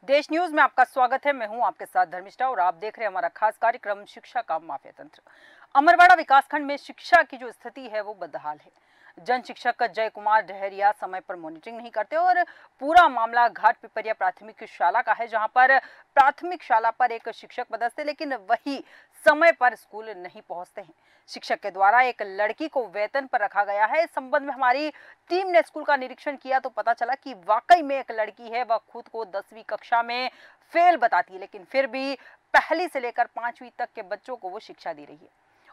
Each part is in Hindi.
देश न्यूज में आपका स्वागत है। मैं हूं आपके साथ धर्मिष्ठा और आप देख रहे हैं हमारा खास कार्यक्रम शिक्षा का माफिया तंत्र। अमरवाड़ा विकासखंड में शिक्षा की जो स्थिति है वो बदहाल है। जन शिक्षक जय कुमार डहरिया समय पर मॉनिटरिंग नहीं करते और पूरा मामला घाट पिपरिया प्राथमिक शाला का है, जहां पर प्राथमिक शाला पर एक शिक्षक पदस्थ है लेकिन वही समय पर स्कूल नहीं पहुंचते हैं। शिक्षक के द्वारा एक लड़की को वेतन पर रखा गया है। इस संबंध में हमारी टीम ने स्कूल का निरीक्षण किया तो पता चला कि वाकई में एक लड़की है, वह खुद को 10वीं कक्षा में फेल बताती है, लेकिन फिर भी पहली से लेकर 5वीं तक के बच्चों को वो शिक्षा दे रही है।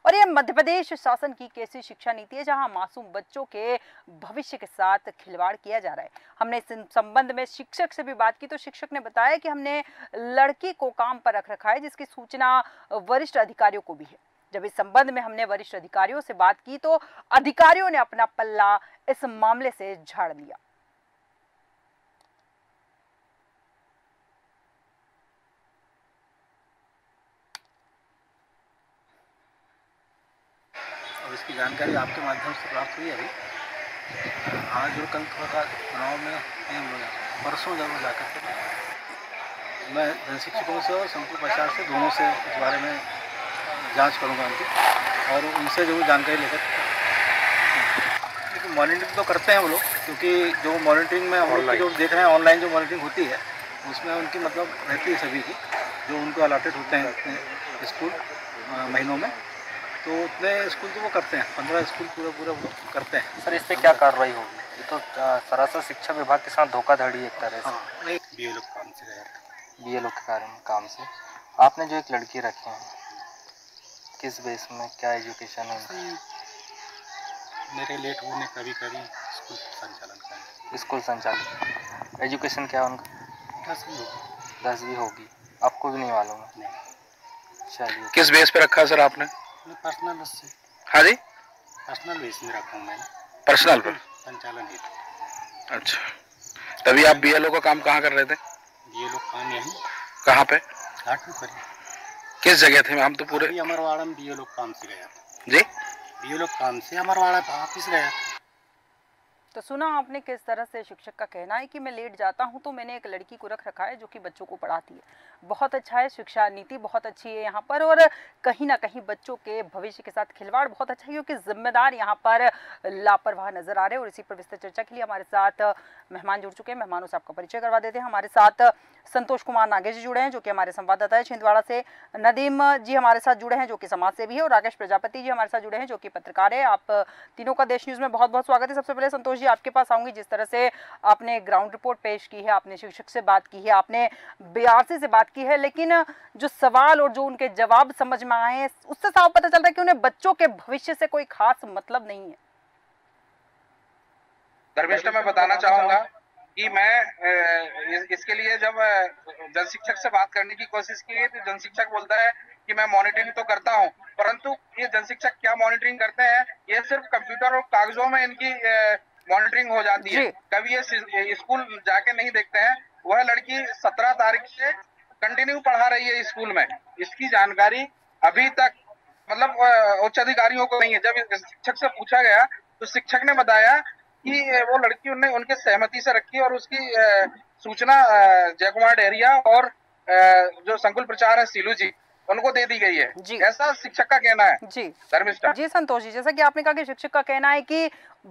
और यह मध्य प्रदेश शासन की कैसी शिक्षा नीति है जहां मासूम बच्चों के भविष्य के साथ खिलवाड़ किया जा रहा है। हमने इस संबंध में शिक्षक से भी बात की तो शिक्षक ने बताया कि हमने लड़की को काम पर रख रखा है, जिसकी सूचना वरिष्ठ अधिकारियों को भी है। जब इस संबंध में हमने वरिष्ठ अधिकारियों से बात की तो अधिकारियों ने अपना पल्ला इस मामले से झाड़ दिया। और इसकी जानकारी आपके माध्यम से प्राप्त हुई अभी। आज और कल थोड़ा चुनाव में परसों जरूर जाकर के मैं जन शिक्षकों से और संकुल प्रचार से दोनों से इस बारे में जांच करूंगा उनकी, और उनसे जो जानकारी लेकर मॉनिटरिंग तो करते हैं वो लोग, क्योंकि जो मॉनिटरिंग में हम लोग जो देख रहे हैं ऑनलाइन जो मॉनिटरिंग होती है उसमें उनकी मतलब रहती है सभी की, जो उनको अलॉटेड होते हैं अपने स्कूल महीनों में, तो उतने स्कूल तो वो करते हैं, 15 स्कूल पूरा वो करते हैं। सर, इस पे क्या कार्रवाई होगी? ये तो सरासर शिक्षा विभाग के साथ धोखाधड़ी एक तरह से। हाँ, नहीं, बीएलओ काम से गया था। बीएलओ के कारण काम से आपने जो एक लड़की रखे हैं, किस बेस में, क्या एजुकेशन है? मेरे लेट होने कभी स्कूल संचालन का। स्कूल संचालन एजुकेशन क्या उनका? 10वीं होगी। आपको भी नहीं मालूम है? चलिए। किस बेस पे रखा है सर आपने? पर्सनल से। हाँ जी, पर्सनल बेस में रखा हूँ मैंने। पर्सनल पर संचालन ही। अच्छा, तभी आप बीएलओ का काम कहाँ कर रहे थे? बीएलओ काम यहीं। कहाँ पे? घाट में पर। किस जगह थे? हम तो पूरे अमरवाड़ा में बीएलओ काम से गया था। जी, बीएलओ काम से अमरवाड़ा ऑफिस गया। तो सुना आपने किस तरह से शिक्षक का कहना है कि मैं लेट जाता हूं तो मैंने एक लड़की को रख रखा है जो कि बच्चों को पढ़ाती है। बहुत अच्छा है, शिक्षा नीति बहुत अच्छी है यहाँ पर, और कहीं ना कहीं बच्चों के भविष्य के साथ खिलवाड़ बहुत अच्छा है, क्योंकि जिम्मेदार यहाँ पर लापरवाह नजर आ रहे हैं। और इसी पर विस्तृत चर्चा के लिए हमारे साथ मेहमान जुड़ चुके हैं। मेहमानों से आपका परिचय करवा देते हैं। हमारे साथ संतोष कुमार नागेश जी जुड़े हैं जो कि हमारे संवाददाता है छिंदवाड़ा से, नदीम जी हमारे साथ जुड़े हैं जो कि समाज सेवी है, और राकेश प्रजापति जी हमारे साथ जुड़े हैं जो कि पत्रकार है। आप तीनों का देश न्यूज में बहुत बहुत स्वागत है। सबसे पहले संतोष जी आपके पास आऊंगी। जिस तरह से आपने ग्राउंड रिपोर्ट पेश की है, आपने शिक्षक से बात की है, आपने बीआरसी से बात की है, लेकिन जो सवाल और जो उनके जवाब समझ में आए हैं उससे साफ पता चल रहा है कि उन्हें बच्चों के भविष्य से कोई खास मतलब नहीं है। धर्मेश, मैं बताना चाहूंगा कि मैं इसके लिए जब जन शिक्षक से बात करने की कोशिश की तो जन शिक्षक बोलता है कि मैं मॉनिटरिंग तो करता हूं, परंतु ये जन शिक्षक क्या मॉनिटरिंग करते हैं, ये सिर्फ कंप्यूटर और कागजों में इनकी मॉनिटरिंग हो जाती है। कभी ये स्कूल जाके नहीं देखते हैं। वह लड़की 17 तारीख से कंटिन्यू पढ़ा रही है स्कूल में। इसकी जानकारी अभी तक मतलब उच्च अधिकारियों को नहीं है। जब शिक्षक से पूछा गया तो शिक्षक ने बताया कि वो लड़की उनके सहमति से रखी और उसकी सूचना जय कुमार डहरिया और जो संकुल प्रचार है सीलू जी, उनको दे दी गई है। ऐसा शिक्षक का कहना है। जी धर्मिष्ठा जी। संतोष जी, जैसा कि आपने कहा कि शिक्षक का कहना है कि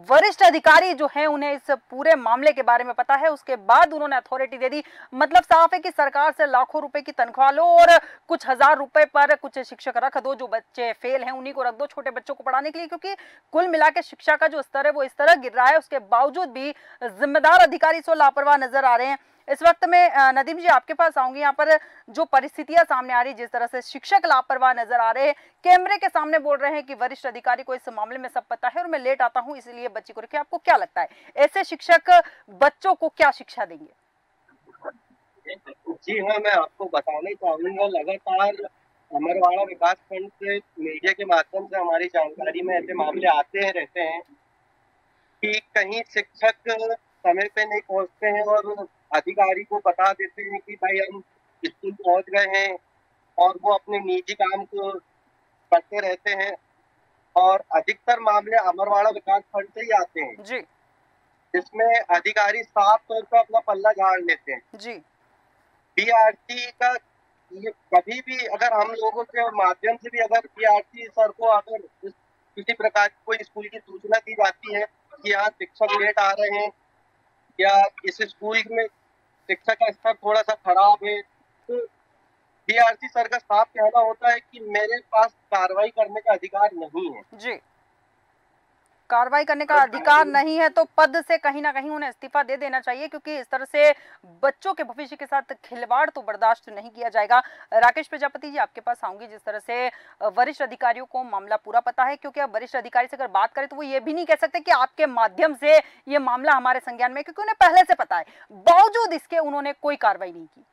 वरिष्ठ अधिकारी जो हैं उन्हें इस पूरे मामले के बारे में पता है, उसके बाद उन्होंने अथॉरिटी दे दी। मतलब साफ है कि सरकार से लाखों रुपए की तनख्वाह लो और कुछ हजार रुपए पर कुछ शिक्षक रख दो, जो बच्चे फेल हैं उन्हीं को रख दो छोटे बच्चों को पढ़ाने के लिए, क्योंकि कुल मिला के शिक्षा का जो स्तर है वो इस तरह गिर रहा है। उसके बावजूद भी जिम्मेदार अधिकारी सो लापरवाह नजर आ रहे हैं। इस वक्त में नदीम जी आपके पास आऊंगी। यहाँ पर जो परिस्थितियां सामने आ रही, जिस तरह से शिक्षक लापरवाह नजर आ रहे हैं, कैमरे के सामने बोल रहे हैं कि वरिष्ठ अधिकारी को इस मामले में सब पता है और मैं लेट आता हूं इसलिए बच्ची को रखे, आपको क्या लगता है ऐसे शिक्षक बच्चों को क्या शिक्षा देंगे? जी हाँ, मैं आपको बताना चाहूंगा, लगातार अमरवाड़ा विकास खंड से मीडिया के माध्यम से हमारी जानकारी में ऐसे मामले आते रहते हैं कि कहीं शिक्षक समय पे नहीं पहुंचते हैं और अधिकारी को बता देते हैं कि भाई हम स्कूल पहुंच गए हैं, और वो अपने निजी काम को करते रहते हैं। और अधिकतर मामले अमरवाड़ा विकास खंड से ही आते हैं जी, जिसमें अधिकारी साफ तौर पर अपना पल्ला झाड़ लेते हैं। जी, बीआरसी का ये कभी भी अगर हम लोगों के माध्यम से भी अगर बीआरसी सर को अगर किसी प्रकार की कोई स्कूल की सूचना दी जाती है कि यहाँ शिक्षक लेट आ रहे हैं या इस स्कूल में शिक्षा का स्तर थोड़ा सा खराब है, तो बीआरसी सर का साफ कहना होता है कि मेरे पास कार्रवाई करने का अधिकार नहीं है। जी, कार्रवाई करने का अधिकार नहीं है तो पद से कहीं ना कहीं उन्हें इस्तीफा दे देना चाहिए, क्योंकि इस तरह से बच्चों के भविष्य के साथ खिलवाड़ तो बर्दाश्त नहीं किया जाएगा। राकेश प्रजापति जी, आपके पास आऊंगी। जिस तरह से वरिष्ठ अधिकारियों को मामला पूरा पता है, क्योंकि अब वरिष्ठ अधिकारी से अगर बात करें तो वो ये भी नहीं कह सकते कि आपके माध्यम से ये मामला हमारे संज्ञान में, क्योंकि उन्हें पहले से पता है, बावजूद इसके उन्होंने कोई कार्रवाई नहीं की।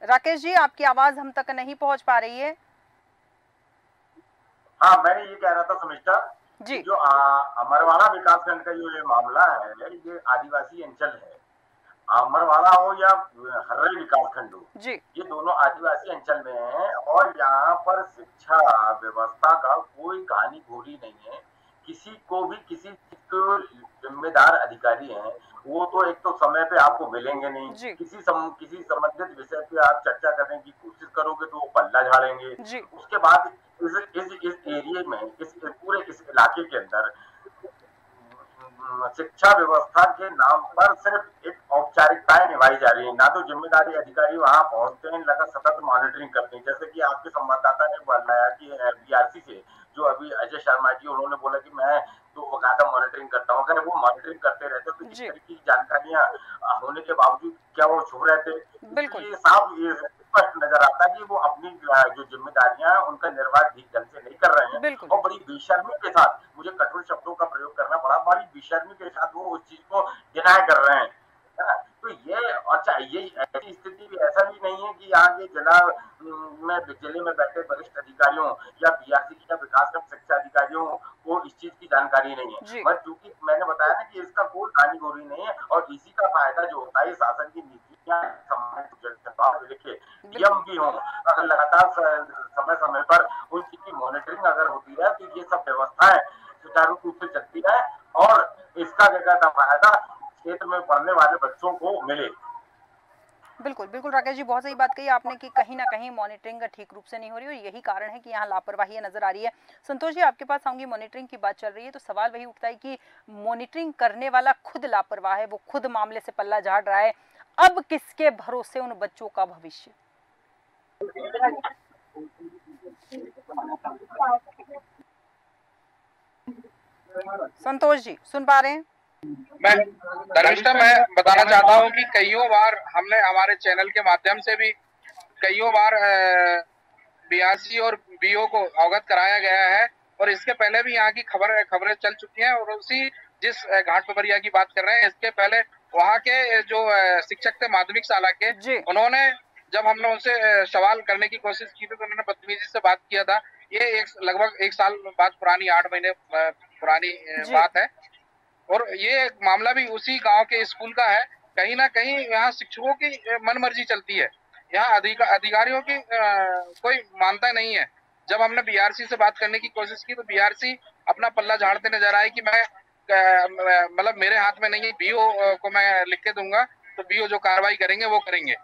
राकेश जी, आपकी आवाज हम तक नहीं पहुंच पा रही है। हाँ, मैंने ये कह रहा था समिष्टा जी, जो अमरवाड़ा विकासखंड का ये मामला है, ये आदिवासी अंचल है। अमरवाड़ा हो या हर्रई विकासखंड हो, जी, ये दोनों आदिवासी अंचल में है और यहाँ पर शिक्षा व्यवस्था का कोई कहानी घोरी नहीं है। किसी को भी किसी जिम्मेदार अधिकारी हैं, वो तो एक तो समय पे आपको मिलेंगे नहीं। किसी संबंधित विषय पे आप चर्चा करने की कोशिश करोगे तो वो पल्ला झाड़ेंगे। उसके बाद इस एरिया में, इस पूरे इस इलाके के अंदर शिक्षा व्यवस्था के नाम पर सिर्फ एक औपचारिकताएं निभाई जा रही है। ना तो जिम्मेदारी अधिकारी वहां पहुंचते हैं, लगातार सतत मॉनिटरिंग करते हैं। जैसे कि आपके संवाददाता ने बताया कि बीआरसी से जो अभी अजय शर्मा जी, उन्होंने बोला कि मैं तो बकायदा मॉनिटरिंग करता हूँ। अगर वो मॉनिटरिंग करते रहते तो इस तरह की जानकारियां होने के बावजूद क्या वो छुप रहते? बिल्कुल। ये साफ स्पष्ट नजर आता है कि वो अपनी जो जिम्मेदारियां उनका निर्वाह ठीक ढंग से नहीं कर रहे हैं और बड़ी बेशर्मी के साथ, मुझे कठोर शब्दों का प्रयोग करना पड़ा, बड़ी बेशर्मी के साथ वो उस चीज को डिनाई कर रहे हैं। तो ये अच्छा, ये ऐसी स्थिति भी ऐसा भी नहीं है कि यहाँ के जिले में बैठे वरिष्ठ अधिकारियों या बीआरसी या विकासखंड शिक्षा अधिकारियों को इस चीज की जानकारी नहीं है। बस चूंकि मैंने बताया ना कि इसका कोई हानिगोरी नहीं है और इसी का फायदा जो होता है शासन की नीतियां लिखे नियम भी हों, अगर लगातार समय समय पर उन चीज की मॉनिटरिंग अगर होती है तो ये सब व्यवस्थाएं सुचारू रूप से चलती है और इसका क्या फायदा क्षेत्र में पढ़ने वाले बच्चों को मिले। बिल्कुल बिल्कुल राकेश जी, बहुत सही बात कही आपने कि कहीं ना कहीं मॉनिटरिंग ठीक रूप से नहीं हो रही और यही कारण है कि यहाँ लापरवाही नजर आ रही है। संतोष जी, आपके पास आऊंगी। मॉनिटरिंग की बात चल रही है तो सवाल वही उठता है कि मॉनिटरिंग करने वाला खुद लापरवाह है, वो खुद मामले से पल्ला झाड़ रहा है। अब किसके भरोसे उन बच्चों का भविष्य? संतोष जी, सुन पा रहे हैं? मैं बताना चाहता हूं कि कईयों बार हमने हमारे चैनल के माध्यम से भी कईयों बार बीआरसी और बीओ को अवगत कराया गया है और इसके पहले भी यहाँ की खबरें चल चुकी हैं। और उसी जिस घाट पिपरिया की बात कर रहे हैं, इसके पहले वहाँ के जो शिक्षक थे माध्यमिक शाला के, उन्होंने जब हमने उनसे सवाल करने की कोशिश की थी तो उन्होंने बदतमीजी से बात किया था। ये लगभग 1 साल बाद पुरानी, 8 महीने पुरानी बात है और ये मामला भी उसी गांव के स्कूल का है। कहीं ना कहीं यहाँ शिक्षकों की मनमर्जी चलती है, यहाँ अधिकारियों की कोई मानता नहीं है। जब हमने बीआरसी से बात करने की कोशिश की तो बीआरसी अपना पल्ला झाड़ते नजर आए कि मैं मतलब मेरे हाथ में नहीं है, बीओ को मैं लिख के दूंगा तो बीओ जो कार्रवाई करेंगे वो करेंगे।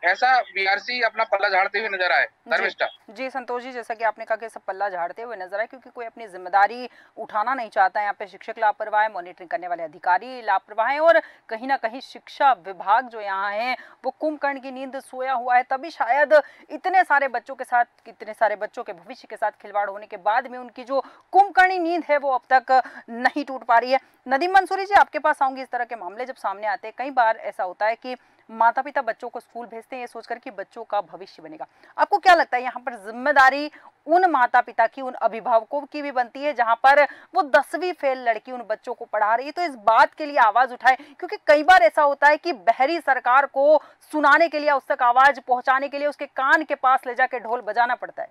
ऐसा बीआरसी अपना पल्ला झाड़ते हुए नजर आए। धर्मिष्ठा जी, संतोष जी, जैसा कि आपने कहा कि सब पल्ला झाड़ते हुए नजर आए क्योंकि कोई अपनी जिम्मेदारी उठाना नहीं चाहता है। यहाँ पे शिक्षक लापरवाह है, मॉनिटरिंग करने वाले अधिकारी लापरवाह हैं और कहीं ना कहीं शिक्षा विभाग जो यहाँ है वो कुंभकर्ण की नींद सोया हुआ है। तभी शायद इतने सारे बच्चों के साथ, इतने सारे बच्चों के भविष्य के साथ खिलवाड़ होने के बाद में उनकी जो कुंभकर्णी नींद है वो अब तक नहीं टूट पा रही है। नदीम मंसूरी जी, आपके पास आऊंगी। इस तरह के मामले जब सामने आते हैं, कई बार ऐसा होता है कि माता पिता बच्चों को स्कूल भेजते हैं ये सोचकर कि बच्चों का भविष्य बनेगा। आपको क्या लगता है यहाँ पर जिम्मेदारी उन माता पिता की, उन अभिभावकों की भी बनती है जहाँ पर वो 10वीं फेल लड़की उन बच्चों को पढ़ा रही है? तो इस बात के लिए आवाज उठाए, क्योंकि कई बार ऐसा होता है कि बहरी सरकार को सुनाने के लिए, उस तक आवाज पहुंचाने के लिए उसके कान के पास ले जाके ढोल बजाना पड़ता है।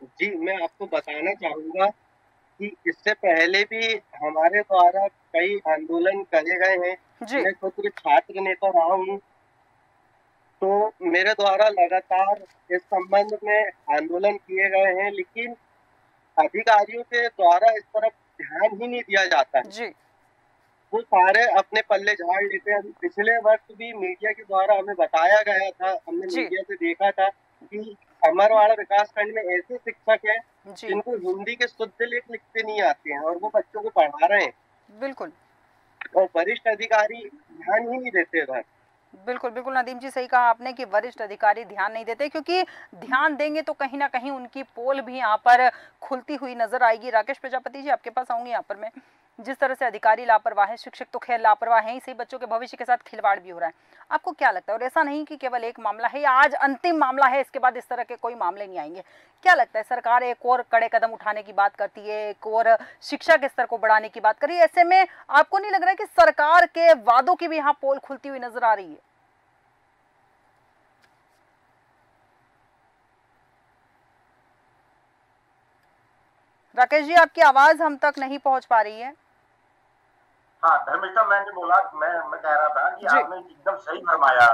जी, मैं आपको बताना चाहूंगा कि इससे पहले भी हमारे द्वारा कई आंदोलन करे गए हैं। मैं खुद छात्र नेता रहा हूँ, तो मेरे द्वारा लगातार इस संबंध में आंदोलन किए गए हैं, लेकिन अधिकारियों के द्वारा इस तरफ ध्यान ही नहीं दिया जाता है। जी। वो सारे अपने पल्ले झाड़ लेते हैं। पिछले वर्ष भी मीडिया के द्वारा हमें बताया गया था, हमने जी। मीडिया से देखा था कि अमरवाड़ा विकासखंड में ऐसे शिक्षक हैं जी। जिनको हिंदी के शुद्ध लेख लिखते नहीं आते हैं और वो बच्चों को पढ़ा रहे हैं, बिल्कुल और वरिष्ठ अधिकारी ध्यान ही नहीं देते उधर। बिल्कुल बिल्कुल नदीम जी, सही कहा आपने कि वरिष्ठ अधिकारी ध्यान नहीं देते, क्योंकि ध्यान देंगे तो कहीं ना कहीं उनकी पोल भी यहाँ पर खुलती हुई नजर आएगी। राकेश प्रजापति जी, आपके पास आऊंगी यहाँ पर मैं। जिस तरह से अधिकारी लापरवाह है, शिक्षक तो खैर लापरवाह है ही, सही बच्चों के भविष्य के साथ खिलवाड़ भी हो रहा है। आपको क्या लगता है, और ऐसा नहीं कि केवल एक मामला है, आज अंतिम मामला है, इसके बाद इस तरह के कोई मामले नहीं आएंगे, क्या लगता है सरकार एक और कड़े कदम उठाने की बात करती है, एक और शिक्षा के स्तर को बढ़ाने की बात कर रही है, ऐसे में आपको नहीं लग रहा है कि सरकार के वादों की भी यहाँ पोल खुलती हुई नजर आ रही है? राकेश जी, आपकी आवाज हम तक नहीं पहुंच पा रही है। हाँ धर्मिष्ठा, मैंने बोला, मैं कह रहा था कि आपने एकदम सही फरमाया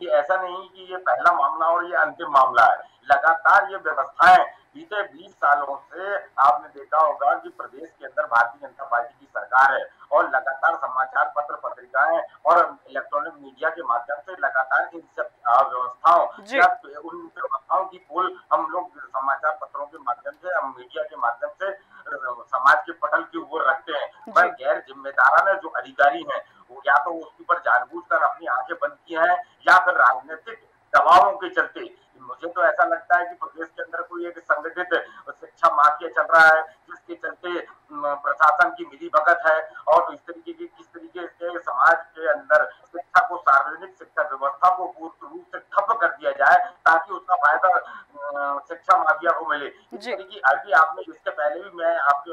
कि ऐसा नहीं कि ये पहला मामला और ये अंतिम मामला है। लगातार ये व्यवस्थाएं बीते 20 सालों से आपने देखा होगा कि प्रदेश के अंदर भारतीय जनता पार्टी की सरकार है और लगातार समाचार पत्र पत्रिकाएं और इलेक्ट्रॉनिक मीडिया के माध्यम से लगातार इन सब व्यवस्थाओं या उन व्यवस्थाओं की पोल हम लोग समाचार पत्रों के माध्यम से, हम मीडिया के माध्यम से समाज के पटल के ऊपर रखते हैं। पर गैर जिम्मेदाराना जो अधिकारी हैं वो या तो उसके ऊपर जानबूझकर अपनी आंखें बंद की हैं या फिर राजनीतिक दबावों के चलते। मुझे तो ऐसा लगता है कि प्रदेश के अंदर कोई एक संगठित शिक्षा माफिया चल रहा है, जिसके चलते प्रशासन की मिलीभगत है और इस तरीके की किस तरीके से समाज के अंदर शिक्षा को, सार्वजनिक शिक्षा व्यवस्था को पूर्ण रूप से ठप कर दिया जाए ताकि उसका फायदा शिक्षा माफिया को मिले। इस तरीके अभी आपने इसके पहले भी मैं आप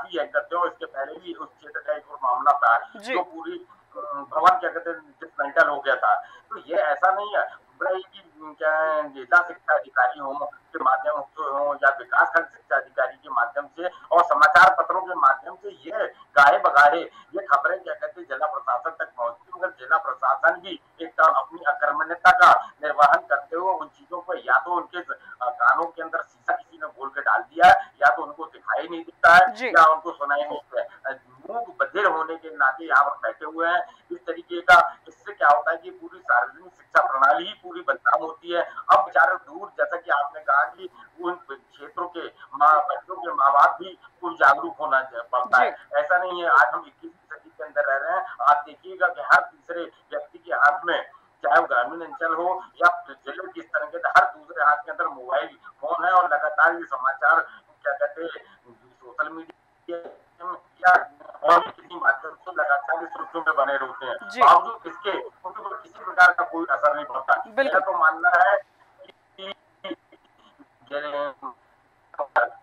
ही करते हो, इसके पहले भी उस क्षेत्र का एक और मामला था जो पूरी भवन क्या कहते हैं डिसमेंटल हो गया था। तो ये ऐसा नहीं है कि क्या जिला शिक्षा अधिकारी हो के माध्यम हो या विकास खंड शिक्षा अधिकारी के माध्यम से और समाचार पत्रों के माध्यम से ये गाहे बगाहे ये खबरें क्या कहते हैं जिला प्रशासन तक पहुंचती, मगर जिला प्रशासन भी एक अपनी अकर्मण्यता का निर्वहन करते हुए उन चीजों को या तो उनके कानों के अंदर शीशा किसी ने बोल के डाल दिया या तो उनको दिखाई नहीं दिखता है या उनको सुनाई नहीं देता है। मूक बधिर होने के नाते यहाँ पर बैठे हुए हैं इस तरीके का। इससे क्या होता है कि पूरी सार्वजनिक शिक्षा प्रणाली ही पूरी बदनाम होती है। अब बेचारे दूर, जैसा कि आपने कहा कि उन क्षेत्रों के बच्चों के माँ बाप भी कुछ जागरूक होना पड़ता है। ऐसा नहीं है, आज हम 21वीं सदी के अंदर रह रहे हैं। आप देखिएगा कि हर तीसरे व्यक्ति के हाथ में, चाहे वो ग्रामीण अंचल हो या जिले की तरह के, हर दूसरे हाथ के अंदर मोबाइल फोन है और लगातार ये समाचार क्या कहते हैं सोशल मीडिया या और किसी माध्यम से लगातार इस सुर्खियों में बने रहते हैं। बावजूद इसके उनके ऊपर किसी प्रकार का कोई असर नहीं पड़ता। मेरा तो मानना है कि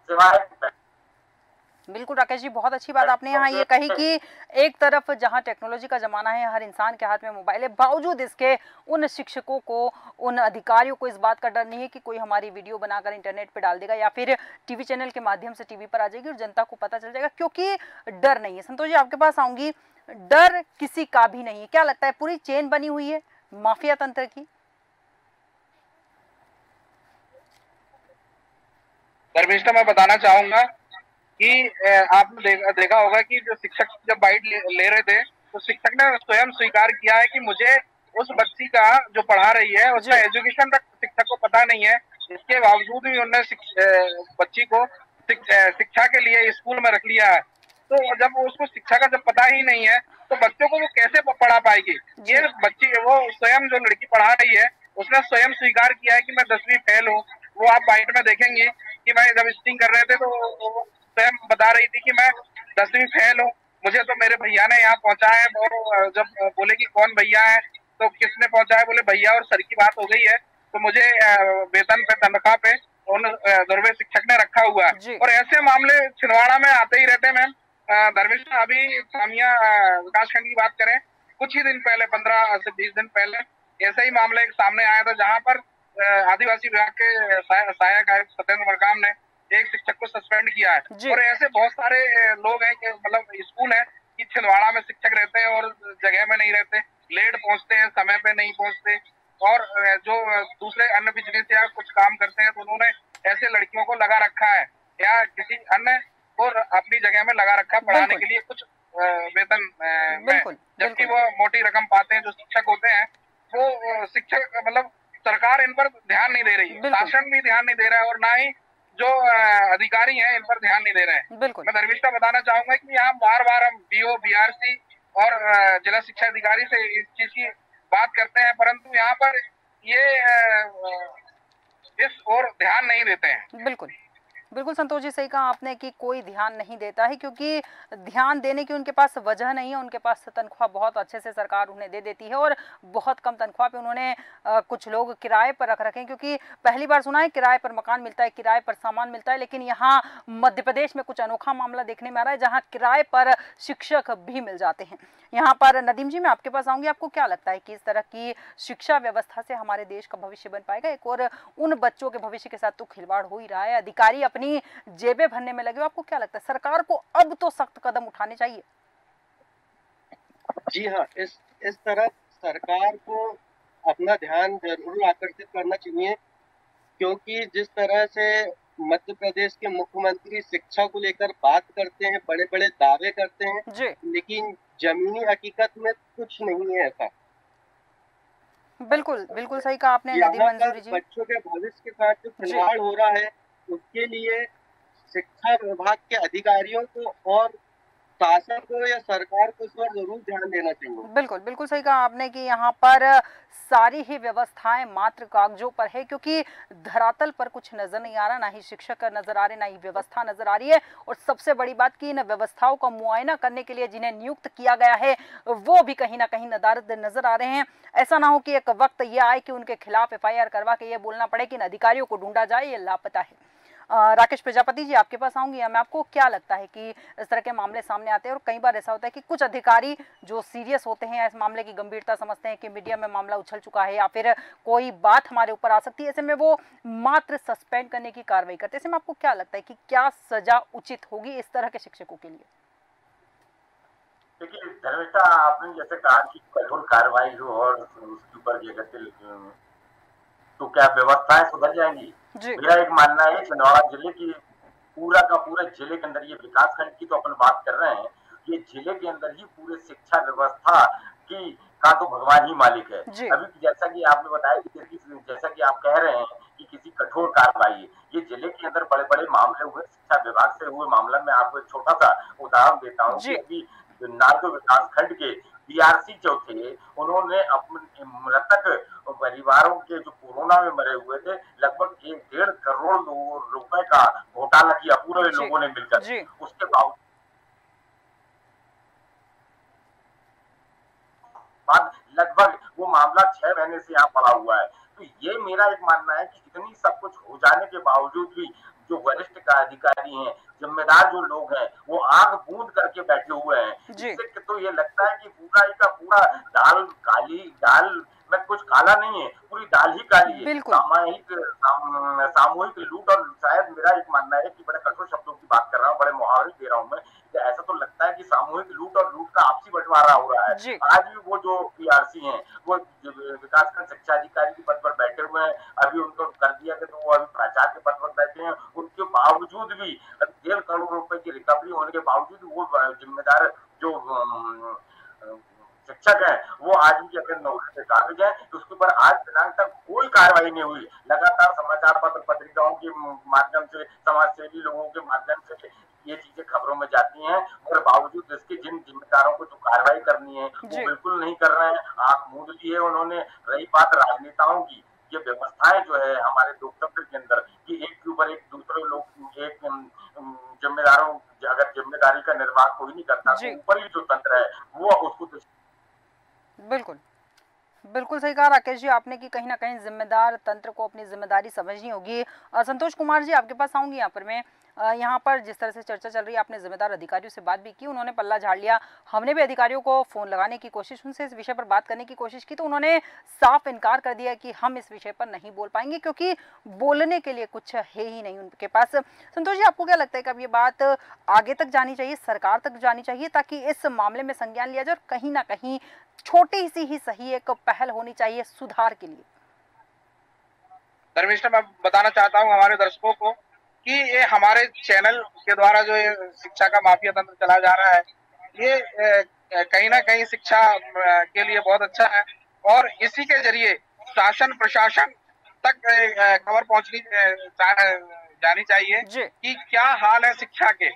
सिवाय बिल्कुल राकेश जी, बहुत अच्छी बात आपने यहाँ ये कही कि एक तरफ जहाँ टेक्नोलॉजी का जमाना है, हर इंसान के हाथ में मोबाइल है, बावजूद इसके उन शिक्षकों को, उन अधिकारियों को इस बात का डर नहीं है कि कोई हमारी वीडियो बनाकर इंटरनेट पे डाल देगा या फिर टीवी चैनल के माध्यम से टीवी पर आ जाएगी और जनता को पता चल जाएगा, क्योंकि डर नहीं है। संतोष जी, आपके पास आऊंगी। डर किसी का भी नहीं है, क्या लगता है पूरी चेन बनी हुई है माफिया तंत्र की? धर्मिष्ठा, मैं बताना चाहूंगा कि आपने देखा होगा कि जो शिक्षक जब बाइट ले रहे थे तो शिक्षक ने स्वयं स्वीकार किया है कि मुझे उस बच्ची का जो पढ़ा रही है उसका एजुकेशन तक शिक्षक को पता नहीं है। इसके बावजूद भी उन्होंने बच्ची को शिक्षा के लिए स्कूल में रख लिया है। तो जब उसको शिक्षा का जब पता ही नहीं है तो बच्चों को वो कैसे पढ़ा पाएगी? ये बच्ची, वो स्वयं जो लड़की पढ़ा रही है उसने स्वयं स्वीकार किया है कि मैं 10वीं फेल हूँ। वो आप बाइट में देखेंगे कि मैं जब स्टिंग कर रहे थे तो स्वयं बता रही थी कि मैं 10वीं फेल हूँ, मुझे तो मेरे भैया ने यहाँ पहुंचाया है। और जब बोले कि कौन भैया है तो किसने पहुंचाया, बोले भैया और सर की बात हो गई है तो मुझे वेतन पे, तनख्वाह पे उन दुर्वे शिक्षक ने रखा हुआ है। और ऐसे मामले छिंदवाड़ा में आते ही रहते हैं। मैम धर्मिष्ठा, अभी सामिया विकासखंड की बात करें, कुछ ही दिन पहले, 15 से 20 दिन पहले ऐसा ही मामला एक सामने आया था जहाँ पर आदिवासी विभाग के सहायक आयुक्त सत्येंद्र मरकाम ने एक शिक्षक को सस्पेंड किया है। और ऐसे बहुत सारे लोग हैं कि मतलब स्कूल है कि छिंदवाड़ा में शिक्षक रहते हैं और जगह में नहीं रहते, लेट पहुंचते हैं, समय पे नहीं पहुंचते और जो दूसरे अन्य बिजनेस या कुछ काम करते हैं तो उन्होंने ऐसे लड़कियों को लगा रखा है या किसी अन्य और अपनी जगह में लगा रखा पढ़ाने के लिए कुछ वेतन में, जबकि वो मोटी रकम पाते हैं जो शिक्षक होते हैं। वो शिक्षक मतलब सरकार इन पर ध्यान नहीं दे रही है, शासन भी ध्यान नहीं दे रहा है और ना ही जो अधिकारी हैं इन पर ध्यान नहीं दे रहे हैं। मैं धर्मिष्ठा बताना चाहूंगा कि यहाँ बार बार हम BO, BRC और जिला शिक्षा अधिकारी से इस चीज की बात करते हैं, परंतु यहाँ पर ये इस ओर ध्यान नहीं देते हैं। बिल्कुल संतोष जी, सही कहा आपने कि कोई ध्यान नहीं देता है, क्योंकि ध्यान देने की उनके पास वजह नहीं है। उनके पास तनख्वाह बहुत अच्छे से सरकार उन्हें दे देती है और बहुत कम तनख्वाह पे उन्होंने कुछ लोग किराए पर रख रखे हैं, क्योंकि पहली बार सुना है किराए पर मकान मिलता है, किराए पर सामान मिलता है। लेकिन यहाँ मध्य प्रदेश में कुछ अनोखा मामला देखने में आ रहा है, जहाँ किराए पर शिक्षक भी मिल जाते हैं। यहाँ पर नदीम जी, मैं आपके पास आऊँगी। आपको क्या लगता है कि इस तरह की शिक्षा व्यवस्था से हमारे देश का भविष्य बन पाएगा? एक और उन बच्चों के भविष्य के साथ तो खिलवाड़ हो ही रहा है, अधिकारी अपनी जेबें भरने में लगे हो। आपको क्या लगता है, सरकार को अब तो सख्त कदम उठाने चाहिए? जी हाँ, इस तरह सरकार को अपना ध्यान जरूर आकर्षित करना चाहिए, क्योंकि जिस तरह से मध्य प्रदेश के मुख्यमंत्री शिक्षा को लेकर बात करते हैं, बड़े बड़े दावे करते हैं, लेकिन जमीनी हकीकत में कुछ नहीं है ऐसा। बिल्कुल सही कहा आपने नदीम मंजूरी जी। बच्चों के भविष्य के साथ जो खिलवाड़ हो रहा है, उसके लिए शिक्षा विभाग के अधिकारियों को और शासन को या सरकार को इस पर जरूर ध्यान देना चाहिए। बिल्कुल सही कहा आपने कि यहाँ पर सारी ही व्यवस्थाएं मात्र कागजों पर है, क्योंकि धरातल पर कुछ नजर नहीं आ रहा, ना ही शिक्षक नजर आ रहे, ना ही व्यवस्था नजर आ रही है। और सबसे बड़ी बात कि इन व्यवस्थाओं का मुआयना करने के लिए जिन्हें नियुक्त किया गया है, वो भी कहीं ना कहीं नदारद नजर आ रहे हैं। ऐसा ना हो कि एक वक्त ये आए कि उनके खिलाफ FIR करवा के ये बोलना पड़े कि इन अधिकारियों को ढूंढा जाए, ये लापता है। राकेश प्रजापति जी, आपके पास आऊंगी। मैं आपको क्या लगता है कि इस तरह के मामले सामने आते हैं और कई बार ऐसा होता है कि कुछ अधिकारी जो सीरियस होते हैं, इस मामले की गंभीरता समझते हैं कि मीडिया में मामला उछल चुका है या फिर कोई बात हमारे ऊपर आ सकती है, ऐसे में वो मात्र सस्पेंड करने की कार्रवाई करते हैं। ऐसे में आपको क्या लगता है कि क्या सजा उचित होगी इस तरह के शिक्षकों के लिए? देखिए धर्मिष्ठा, आपने जैसे कहा कि कठोर कार्रवाई हो और उसके ऊपर तो क्या व्यवस्थाएं सुधर जाएंगी? मेरा एक मानना है, छिंदवाड़ा जिले की पूरा का पूरा जिले के अंदर, ये विकास खंड की तो अपन बात कर रहे हैं, ये जिले के अंदर ही पूरे शिक्षा व्यवस्था की का तो भगवान ही मालिक है। अभी जैसा कि आपने बताया, जैसा कि आप कह रहे हैं कि किसी कठोर कार्रवाई, ये जिले के अंदर बड़े बड़े मामले हुए शिक्षा विभाग से हुए मामला में आपको एक छोटा सा उदाहरण देता हूँ कि अभी नारदो विकास खंड के BRC जो थे, उन्होंने अपने मृतक परिवारों के जो कोरोना में मरे हुए थे, लगभग 1.5 करोड़ रुपए का घोटाला किया पूरे लोगों ने मिलकर। उसके बाद लगभग वो मामला 6 महीने से यहाँ पड़ा हुआ है। तो ये मेरा एक मानना है कि इतनी सब कुछ हो जाने के बावजूद भी जो वरिष्ठ अधिकारी हैं, जिम्मेदार जो लोग हैं, वो आंख बूंद करके बैठे हुए हैं। इससे तो ये लगता है कि पूरा का पूरा दाल में कुछ काला नहीं है, पूरी दाल ही काली है। सामूहिक लूट, और शायद मेरा एक मानना है कि बड़े कठोर शब्दों की बात कर रहा हूँ, बड़े मुहावरे दे रहा हूँ मैं, ऐसा तो लगता है कि सामूहिक लूट और लूट का आपसी बंटवारा हो रहा है। आज भी वो जो BRC हैं, वो विकासखंड शिक्षा अधिकारी के पद पर बैठे हुए हैं। अभी उनको कर दिया कि तो वो अभी प्राचार्य के पद पर बैठे हैं। उनके बावजूद भी 1.5 करोड़ रुपए की रिकवरी होने के बावजूद वो जिम्मेदार जो शिक्षक है, वो आज भी अपने नौकरी से काबिज है। तो उसके ऊपर आज दिनांक तक कोई कार्रवाई नहीं हुई। लगातार समाचार पत्र, पत्रिकाओं के माध्यम से, समाजसेवी लोगों के माध्यम से ये चीजें खबरों में जाती हैं, और बावजूद इसके जिन जिम्मेदारों को जो कार्रवाई करनी है वो बिल्कुल नहीं कर रहे हैं। आंख मूंद ली है उन्होंने। रही बात राजनेताओं की, ये व्यवस्थाएं जो है हमारे लोकतंत्र के अंदर कि एक के ऊपर एक दूसरे लोग, एक जिम्मेदारों, अगर जिम्मेदारी का निर्वाह कोई नहीं करता तो ऊपर ही जो तंत्र है वो उसको बिल्कुल सही कहा राकेश जी आपने कि कहीं ना कहीं जिम्मेदार तंत्र को अपनी जिम्मेदारी समझनी होगी। संतोष कुमार जी, आपके पास आऊंगी। यहाँ पर मैं यहाँ पर जिस तरह से चर्चा चल रही है, आपने जिम्मेदार अधिकारियों से बात भी की, उन्होंने पल्ला झाड़ लिया। हमने भी अधिकारियों को फोन लगाने की कोशिश, उनसे इस विषय पर बात करने की कोशिश की, तो उन्होंने साफ इनकार कर दिया कि हम इस विषय पर नहीं बोल पाएंगे, क्योंकि बोलने के लिए कुछ है ही नहीं उनके पास। संतोष जी, आपको क्या लगता है कि अब ये बात आगे तक जानी चाहिए, सरकार तक जानी चाहिए, ताकि इस मामले में संज्ञान लिया जाए और कहीं ना कहीं छोटी सी ही सही एक पहल होनी चाहिए सुधार के लिए? धर्मिष्ठा, मैं बताना चाहता हूँ हमारे दर्शकों को कि ये हमारे चैनल के द्वारा जो ये शिक्षा का माफिया तंत्र चला जा रहा है, ये कहीं ना कहीं शिक्षा के लिए बहुत अच्छा है और इसी के जरिए शासन प्रशासन तक खबर पहुंचनी जानी चाहिए कि क्या हाल है शिक्षा के।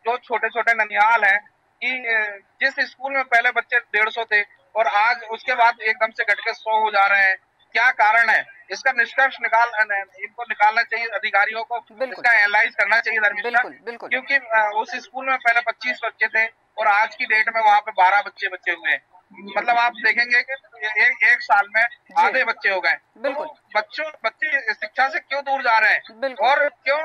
जो छोटे छोटे ननिहाल हैं कि जिस स्कूल में पहले बच्चे 150 थे और आज उसके बाद एकदम से घटकर 100 हो जा रहे हैं, क्या कारण है? इसका निष्कर्ष इनको निकालना चाहिए, अधिकारियों को इसका एनालाइज करना चाहिए धर्मिष्ठा, क्योंकि उस स्कूल में पहले 25 बच्चे थे और आज की डेट में वहाँ पे 12 बच्चे बचे हुए हैं। मतलब आप देखेंगे कि एक साल में आधे बच्चे हो गए। तो बच्चे शिक्षा से क्यों दूर जा रहे हैं और क्यों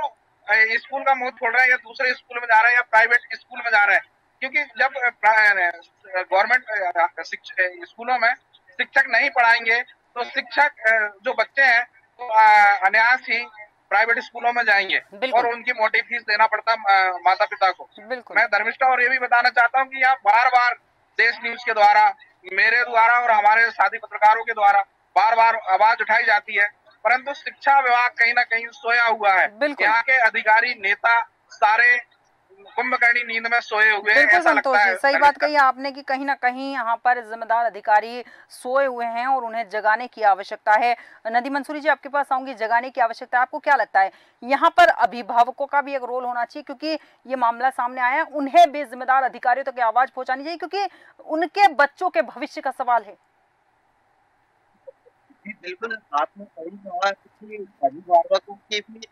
स्कूल का मुंह छोड़ रहे हैं या दूसरे स्कूल में जा रहे हैं या प्राइवेट स्कूल में जा रहे हैं? क्योंकि जब गवर्नमेंट स्कूलों में शिक्षक नहीं पढ़ाएंगे तो शिक्षक जो बच्चे हैं तो अनायास ही प्राइवेट स्कूलों में जाएंगे और उनकी मोटी फीस देना पड़ता माता पिता को। मैं धर्मिष्ठा और ये भी बताना चाहता हूँ कि यहाँ बार बार देश न्यूज के द्वारा, मेरे द्वारा और हमारे साथी पत्रकारों के द्वारा बार बार आवाज उठाई जाती है, परंतु शिक्षा विभाग कहीं ना कहीं सोया हुआ है। यहाँ के अधिकारी नेता सारे कुंभकर्णी नींद में सोए हुए हैं। ऐसा लगता है। सही बात कही आपने कि कहीं ना कहीं यहाँ पर जिम्मेदार अधिकारी सोए हुए हैं और उन्हें जगाने की आवश्यकता है। नदीम मंसूरी जी, आपके पास आऊंगी। जगाने की आवश्यकता है, आपको क्या लगता है यहाँ पर अभिभावकों का भी एक रोल होना चाहिए? क्योंकि ये मामला सामने आया है, उन्हें भी जिम्मेदार अधिकारियों तक आवाज पहुंचानी चाहिए क्योंकि उनके बच्चों के भविष्य का सवाल है। बिल्कुल, आपने सही कहा कि अभिभावकों की भी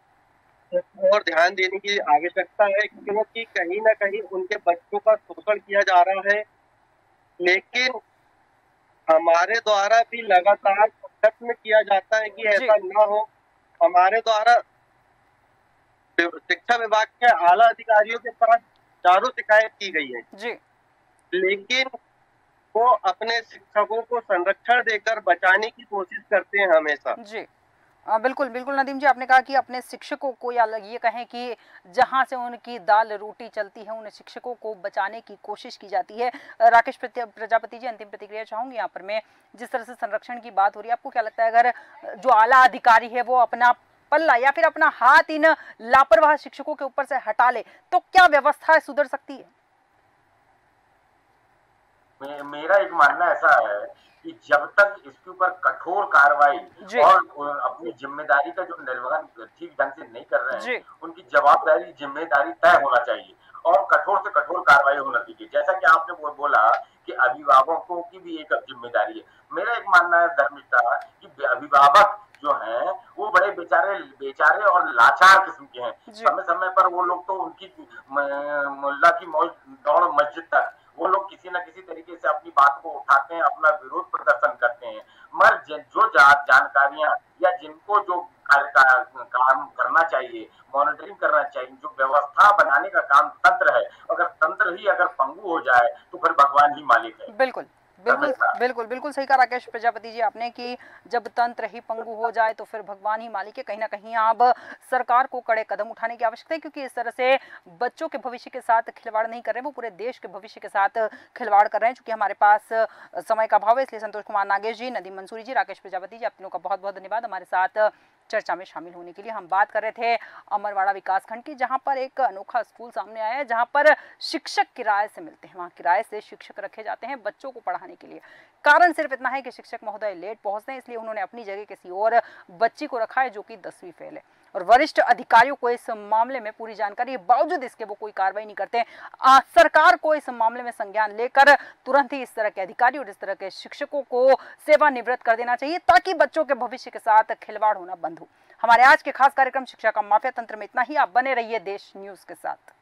और ध्यान देने की आवश्यकता है क्योंकि कहीं ना कहीं उनके बच्चों का शोषण किया जा रहा है। लेकिन हमारे द्वारा भी लगातार प्रयत्न किया जाता है कि ऐसा ना हो। हमारे द्वारा शिक्षा विभाग के आला अधिकारियों के पास चारों शिकायत की गई है जी, लेकिन वो अपने शिक्षकों को संरक्षण देकर बचाने की कोशिश करते हैं हमेशा। जी बिल्कुल बिल्कुल नदीम जी, आपने कहा कि अपने शिक्षकों को, या ये कहें कि जहां से उनकी दाल रोटी चलती है, उन शिक्षकों को बचाने की कोशिश की जाती है। राकेश प्रजापति जी, अंतिम प्रतिक्रिया चाहूंगी यहाँ पर। मैं जिस तरह से संरक्षण की बात हो रही है, आपको क्या लगता है अगर जो आला अधिकारी है वो अपना पल्ला या फिर अपना हाथ इन लापरवाह शिक्षकों के ऊपर से हटा ले तो क्या व्यवस्था सुधर सकती है? मेरा एक मानना ऐसा है कि जब तक इसके ऊपर कठोर कार्रवाई और अपनी जिम्मेदारी का जो निर्वहन ठीक ढंग से नहीं कर रहे हैं, उनकी जवाबदारी जिम्मेदारी तय होना चाहिए और कठोर से कठोर कार्रवाई होना चाहिए। जैसा कि आपने बोला कि अभिभावकों की भी एक जिम्मेदारी है। मेरा एक मानना है धर्मिष्ठा कि अभिभावक जो हैं वो बड़े बेचारे और लाचार किस्म के हैं। समय समय पर वो लोग तो उनकी मुल्ला की मौज दौड़ मस्जिद तक वो लोग किसी न किसी तरीके से अपनी बात को उठाते हैं, अपना विरोध प्रदर्शन करते हैं। मगर जो जानकारियां या जिनको जो काम करना चाहिए, मॉनिटरिंग करना चाहिए, जो व्यवस्था बनाने का काम तंत्र है, अगर तंत्र ही अगर पंगु हो जाए तो फिर भगवान ही मालिक है। बिल्कुल बिल्कुल बिल्कुल बिल्कुल सही कहा राकेश प्रजापति जी आपने कि जब तंत्र ही पंगु हो जाए तो फिर भगवान ही मालिक है। कहीं ना कहीं अब सरकार को कड़े कदम उठाने की आवश्यकता है क्योंकि इस तरह से बच्चों के भविष्य के साथ खिलवाड़ नहीं कर रहे, वो पूरे देश के भविष्य के साथ खिलवाड़ कर रहे हैं। चूंकि हमारे पास समय का अभाव है, इसलिए संतोष कुमार नागेश जी, नदीम मंसूरी जी, राकेश प्रजापति जी, आप तीनों का बहुत बहुत धन्यवाद हमारे साथ चर्चा में शामिल होने के लिए। हम बात कर रहे थे अमरवाड़ा विकासखंड की, जहां पर एक अनोखा स्कूल सामने आया है, जहां पर शिक्षक किराए से मिलते हैं, वहां किराए से शिक्षक रखे जाते हैं बच्चों को पढ़ाने के लिए। कारण सिर्फ इतना है कि शिक्षक महोदय लेट पहुंचते हैं, इसलिए उन्होंने अपनी जगह किसी और बच्ची को रखा है जो कि 10वीं फेल है। और वरिष्ठ अधिकारियों को इस मामले में पूरी जानकारी है, बावजूद इसके वो कोई कार्रवाई नहीं करते। सरकार को इस मामले में संज्ञान लेकर तुरंत ही इस तरह के अधिकारी और इस तरह के शिक्षकों को सेवानिवृत्त कर देना चाहिए ताकि बच्चों के भविष्य के साथ खिलवाड़ होना बंद हो। हमारे आज के खास कार्यक्रम शिक्षा का माफिया तंत्र में इतना ही। आप बने रहिए देश न्यूज के साथ।